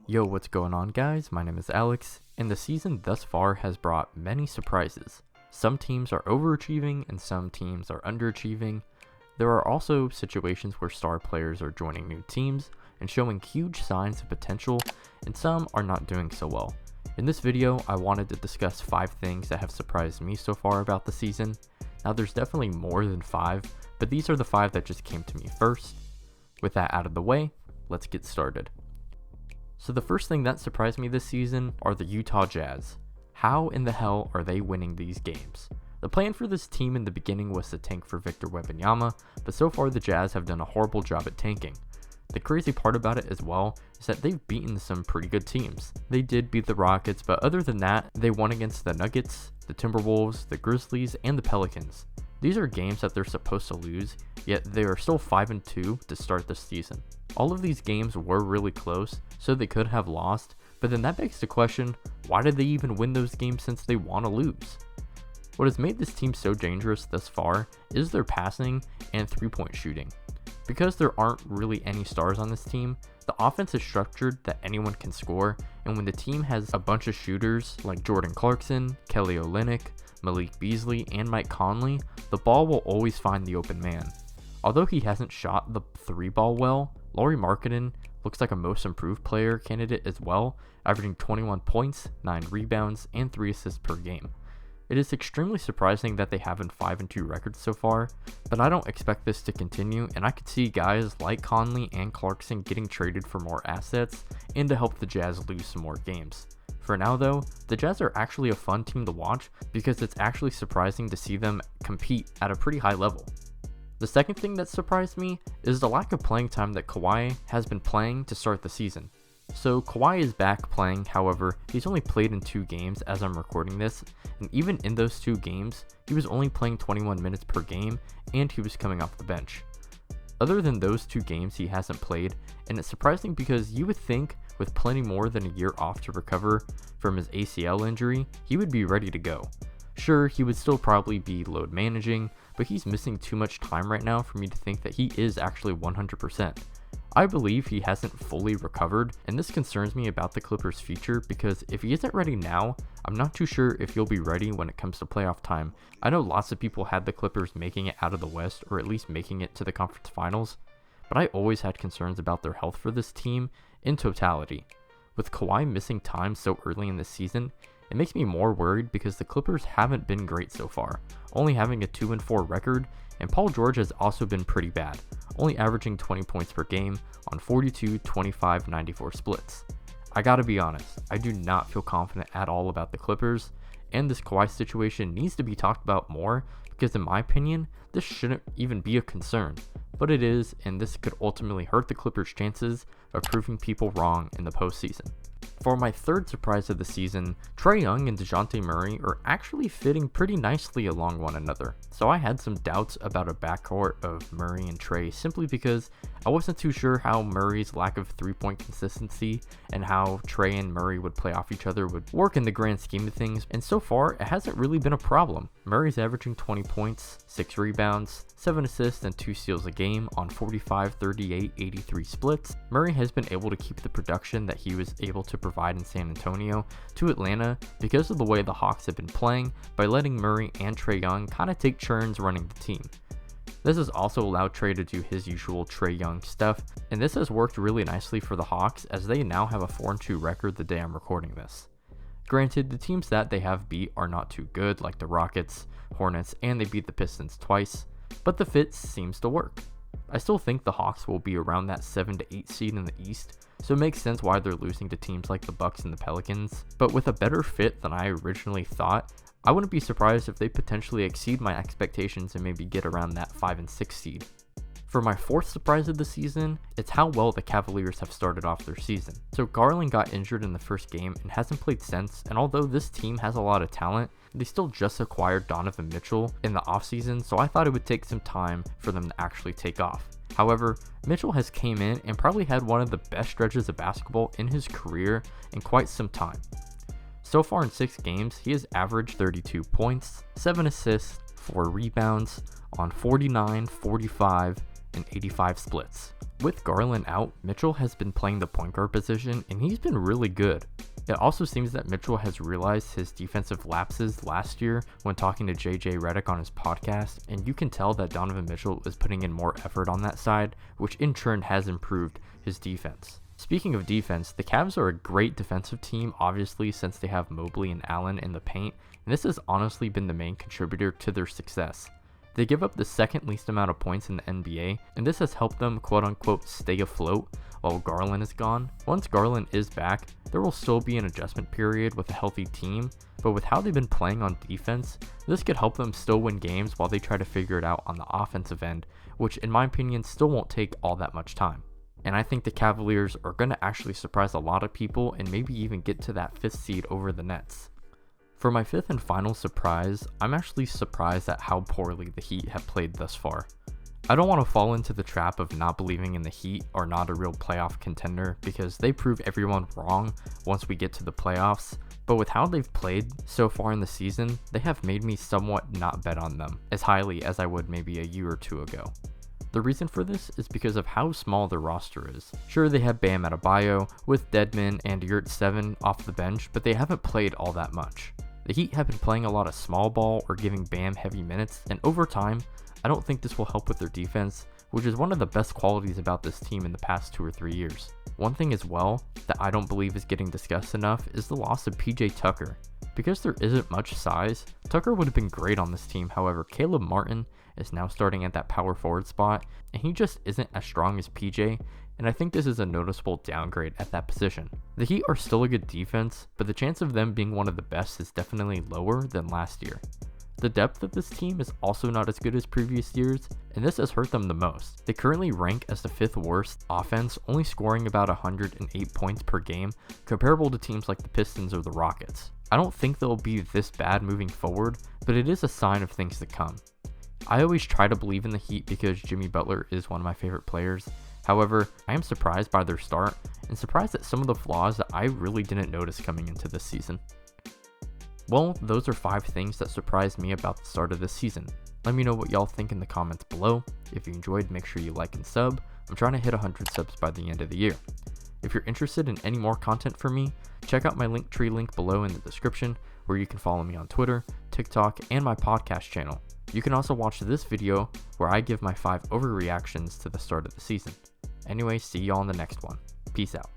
Yo, what's going on, guys? My name is Alex, and the season thus far has brought many surprises. Some teams are overachieving and some teams are underachieving. There are also situations where star players are joining new teams and showing huge signs of potential, and some are not doing so well. In this video, I wanted to discuss 5 things that have surprised me so far about the season. Now, there's definitely more than 5, but these are the 5 that just came to me first. With that out of the way, let's get started. So the first thing that surprised me this season are the Utah Jazz. How in the hell are they winning these games? The plan for this team in the beginning was to tank for Victor Wembanyama, but so far the Jazz have done a horrible job at tanking. The crazy part about it as well is that they've beaten some pretty good teams. They did beat the Rockets, but other than that, they won against the Nuggets, the Timberwolves, the Grizzlies, and the Pelicans. These are games that they're supposed to lose, yet they are still 5-2 to start the season. All of these games were really close, so they could have lost, but then that begs the question, why did they even win those games since they want to lose? What has made this team so dangerous thus far is their passing and three-point shooting. Because there aren't really any stars on this team, the offense is structured that anyone can score, and when the team has a bunch of shooters like Jordan Clarkson, Kelly Olynyk, Malik Beasley, and Mike Conley, the ball will always find the open man. Although he hasn't shot the 3-ball well, Lauri Markkanen looks like a most improved player candidate as well, averaging 21 points, 9 rebounds, and 3 assists per game. It is extremely surprising that they have a 5-2 record so far, but I don't expect this to continue, and I could see guys like Conley and Clarkson getting traded for more assets and to help the Jazz lose some more games. For now though, the Jazz are actually a fun team to watch because it's actually surprising to see them compete at a pretty high level. The second thing that surprised me is the lack of playing time that Kawhi has been playing to start the season. So Kawhi is back playing, however, he's only played in 2 games as I'm recording this, and even in those 2 games, he was only playing 21 minutes per game and he was coming off the bench. Other than those 2 games he hasn't played, and it's surprising because you would think with plenty more than a year off to recover from his ACL injury, he would be ready to go. Sure, he would still probably be load managing, but he's missing too much time right now for me to think that he is actually 100%. I believe he hasn't fully recovered, and this concerns me about the Clippers' future because if he isn't ready now, I'm not too sure if he'll be ready when it comes to playoff time. I know lots of people had the Clippers making it out of the West, or at least making it to the conference finals, but I always had concerns about their health for this team in totality. With Kawhi missing time so early in the season, it makes me more worried because the Clippers haven't been great so far, only having a 2-4 record, and Paul George has also been pretty bad, only averaging 20 points per game on 42, 25, 94 splits. I gotta be honest, I do not feel confident at all about the Clippers, and this Kawhi situation needs to be talked about more because in my opinion, this shouldn't even be a concern, but it is, and this could ultimately hurt the Clippers' chances of proving people wrong in the postseason. For my third surprise of the season, Trae Young and DeJounte Murray are actually fitting pretty nicely along one another. So I had some doubts about a backcourt of Murray and Trae simply because I wasn't too sure how Murray's lack of 3-point consistency and how Trae and Murray would play off each other would work in the grand scheme of things, and so far it hasn't really been a problem. Murray's averaging 20 points, 6 rebounds, 7 assists, and 2 steals a game on 45, 38, 83 splits. Murray has been able to keep the production that he was able to provide in San Antonio to Atlanta because of the way the Hawks have been playing by letting Murray and Trae Young kind of take turns running the team. This has also allowed Trae to do his usual Trae Young stuff, and this has worked really nicely for the Hawks as they now have a 4-2 record the day I'm recording this. Granted, the teams that they have beat are not too good, like the Rockets, Hornets, and they beat the Pistons twice, but the fit seems to work. I still think the Hawks will be around that 7-8 seed in the East, so it makes sense why they're losing to teams like the Bucks and the Pelicans, but with a better fit than I originally thought, I wouldn't be surprised if they potentially exceed my expectations and maybe get around that 5-6 seed. For my fourth surprise of the season, it's how well the Cavaliers have started off their season. So Garland got injured in the first game and hasn't played since, and although this team has a lot of talent, they still just acquired Donovan Mitchell in the offseason, so I thought it would take some time for them to actually take off. However, Mitchell has came in and probably had one of the best stretches of basketball in his career in quite some time. So far in 6 games, he has averaged 32 points, 7 assists, 4 rebounds on 49, 45, and 85 splits. With Garland out, Mitchell has been playing the point guard position and he's been really good. It also seems that Mitchell has realized his defensive lapses last year when talking to JJ Redick on his podcast, and you can tell that Donovan Mitchell is putting in more effort on that side, which in turn has improved his defense. Speaking of defense, the Cavs are a great defensive team, obviously, since they have Mobley and Allen in the paint, and this has honestly been the main contributor to their success. They give up the second least amount of points in the NBA, and this has helped them quote-unquote stay afloat while Garland is gone. Once Garland is back, there will still be an adjustment period with a healthy team, but with how they've been playing on defense, this could help them still win games while they try to figure it out on the offensive end, which in my opinion still won't take all that much time. And I think the Cavaliers are going to actually surprise a lot of people and maybe even get to that 5th seed over the Nets. For my 5th and final surprise, I'm actually surprised at how poorly the Heat have played thus far. I don't want to fall into the trap of not believing in the Heat or not a real playoff contender because they prove everyone wrong once we get to the playoffs, but with how they've played so far in the season, they have made me somewhat not bet on them as highly as I would maybe a year or two ago. The reason for this is because of how small their roster is. Sure, they have Bam Adebayo with Dedmon and Yurtseven off the bench, but they haven't played all that much. The Heat have been playing a lot of small ball or giving Bam heavy minutes, and over time, I don't think this will help with their defense, which is one of the best qualities about this team in the past 2 or 3 years. One thing as well that I don't believe is getting discussed enough is the loss of PJ Tucker. Because there isn't much size, Tucker would have been great on this team, however Caleb Martin is now starting at that power forward spot, and he just isn't as strong as PJ, and I think this is a noticeable downgrade at that position. The Heat are still a good defense, but the chance of them being one of the best is definitely lower than last year. The depth of this team is also not as good as previous years, and this has hurt them the most. They currently rank as the 5th worst offense, only scoring about 108 points per game, comparable to teams like the Pistons or the Rockets. I don't think they'll be this bad moving forward, but it is a sign of things to come. I always try to believe in the Heat because Jimmy Butler is one of my favorite players. However, I am surprised by their start and surprised at some of the flaws that I really didn't notice coming into this season. Well, those are 5 things that surprised me about the start of this season. Let me know what y'all think in the comments below. If you enjoyed, make sure you like and sub. I'm trying to hit 100 subs by the end of the year. If you're interested in any more content from me, check out my Linktree link below in the description where you can follow me on Twitter, TikTok, and my podcast channel. You can also watch this video where I give my 5 overreactions to the start of the season. Anyway, see y'all in the next one. Peace out.